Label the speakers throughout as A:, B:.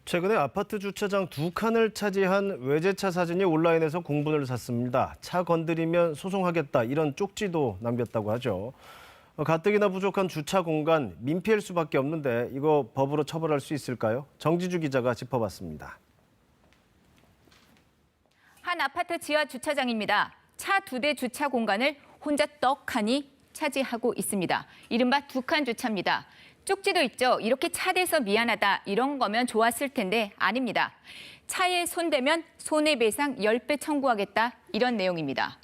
A: 최근에 아파트 주차장 2칸을 차지한 외제차 사진이 온라인에서 공분을 샀습니다. 차 건드리면 소송하겠다 이런 쪽지도 남겼다고 하죠. 가뜩이나 부족한 주차 공간 민폐일 수밖에 없는데 이거 법으로 처벌할 수 있을까요? 정지주 기자가 짚어봤습니다.
B: 한 아파트 지하 주차장입니다. 차 2대 주차 공간을 혼자 떡하니 차지하고 있습니다. 이른바 2칸 주차입니다. 쪽지도 있죠. 이렇게 차대서 미안하다 이런 거면 좋았을 텐데 아닙니다. 차에 손대면 손해배상 10배 청구하겠다 이런 내용입니다.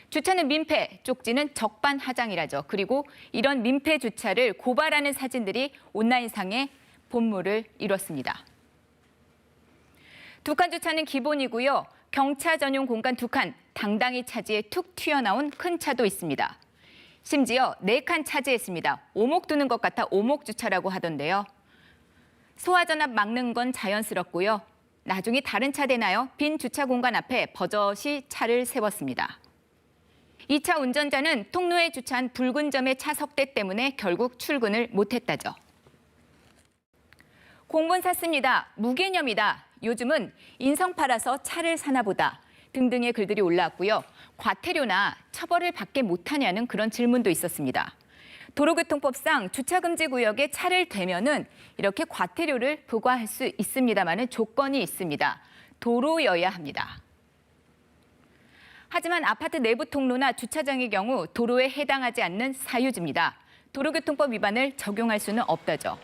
B: 주차는 민폐, 쪽지는 적반하장이라죠. 그리고 이런 민폐 주차를 고발하는 사진들이 온라인상에 본물을 이뤘습니다. 2칸 주차는 기본이고요. 경차 전용 공간 2칸, 당당히 차지해 툭 튀어나온 큰 차도 있습니다. 심지어 4칸 차지했습니다. 오목 두는 것 같아 오목 주차라고 하던데요. 소화전압 막는 건 자연스럽고요. 나중에 다른 차 되나요? 빈 주차 공간 앞에 버젓이 차를 세웠습니다. 이 차 운전자는 통로에 주차한 붉은 점의 차석대 때문에 결국 출근을 못했다죠. 공분 샀습니다. 무개념이다. 요즘은 인성 팔아서 차를 사나 보다. 등등의 글들이 올라왔고요. 과태료나 처벌을 받게 못하냐는 그런 질문도 있었습니다. 도로교통법상 주차금지 구역에 차를 대면은 이렇게 과태료를 부과할 수 있습니다만은 조건이 있습니다. 도로여야 합니다. 하지만 아파트 내부 통로나 주차장의 경우 도로에 해당하지 않는 사유지입니다. 도로교통법 위반을 적용할 수는 없다죠.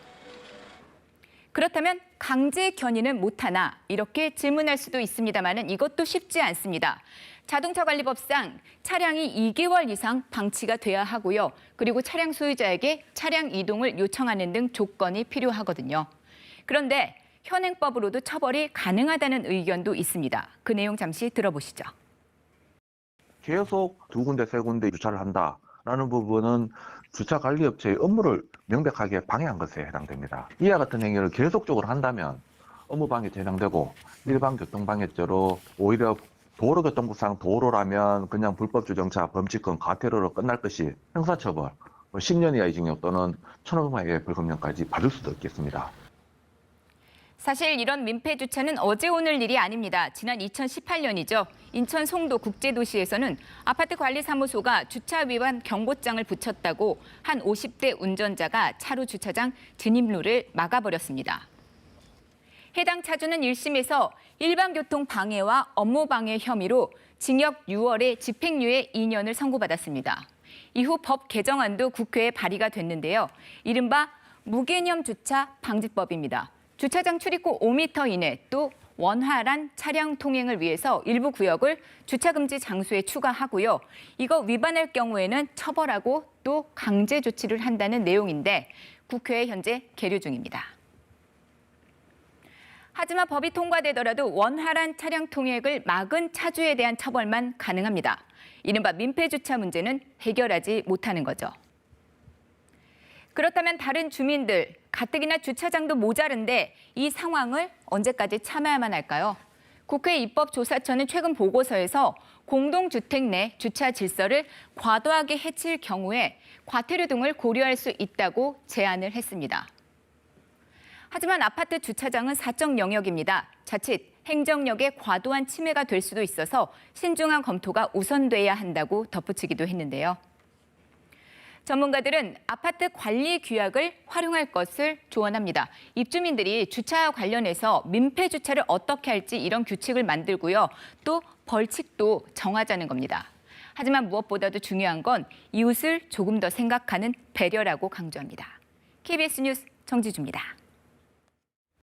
B: 그렇다면 강제 견인은 못하나 이렇게 질문할 수도 있습니다만 이것도 쉽지 않습니다. 자동차관리법상 차량이 2개월 이상 방치가 돼야 하고요. 그리고 차량 소유자에게 차량 이동을 요청하는 등 조건이 필요하거든요. 그런데 현행법으로도 처벌이 가능하다는 의견도 있습니다. 그 내용 잠시 들어보시죠.
C: 계속 2군데, 3군데 주차를 한다라는 부분은 주차관리업체의 업무를 명백하게 방해한 것에 해당됩니다. 이와 같은 행위를 계속적으로 한다면 업무방해죄에 해당되고 일반 교통방해죄로 오히려 도로교통법상 도로라면 그냥 불법 주정차, 범칙금, 과태료로 끝날 것이 형사처벌, 10년 이하의 징역 또는 1,500만 원의 벌금형까지 받을 수도 있겠습니다.
B: 사실 이런 민폐 주차는 어제 오늘 일이 아닙니다. 지난 2018년이죠. 인천 송도 국제도시에서는 아파트 관리사무소가 주차 위반 경고장을 붙였다고 한 50대 운전자가 차로 주차장 진입로를 막아버렸습니다. 해당 차주는 1심에서 일반교통 방해와 업무 방해 혐의로 징역 6월에 집행유예 2년을 선고받았습니다. 이후 법 개정안도 국회에 발의가 됐는데요. 이른바 무개념 주차 방지법입니다. 주차장 출입구 5m 이내 또 원활한 차량 통행을 위해서 일부 구역을 주차금지 장소에 추가하고요. 이거 위반할 경우에는 처벌하고 또 강제 조치를 한다는 내용인데 국회에 현재 계류 중입니다. 하지만 법이 통과되더라도 원활한 차량 통행을 막은 차주에 대한 처벌만 가능합니다. 이른바 민폐 주차 문제는 해결하지 못하는 거죠. 그렇다면 다른 주민들, 가뜩이나 주차장도 모자른데 이 상황을 언제까지 참아야만 할까요? 국회 입법조사처는 최근 보고서에서 공동주택 내 주차 질서를 과도하게 해칠 경우에 과태료 등을 고려할 수 있다고 제안을 했습니다. 하지만 아파트 주차장은 사적 영역입니다. 자칫 행정력의 과도한 침해가 될 수도 있어서 신중한 검토가 우선돼야 한다고 덧붙이기도 했는데요. 전문가들은 아파트 관리 규약을 활용할 것을 조언합니다. 입주민들이 주차 관련해서 민폐 주차를 어떻게 할지 이런 규칙을 만들고요. 또 벌칙도 정하자는 겁니다. 하지만 무엇보다도 중요한 건 이웃을 조금 더 생각하는 배려라고 강조합니다. KBS 뉴스 정지주입니다.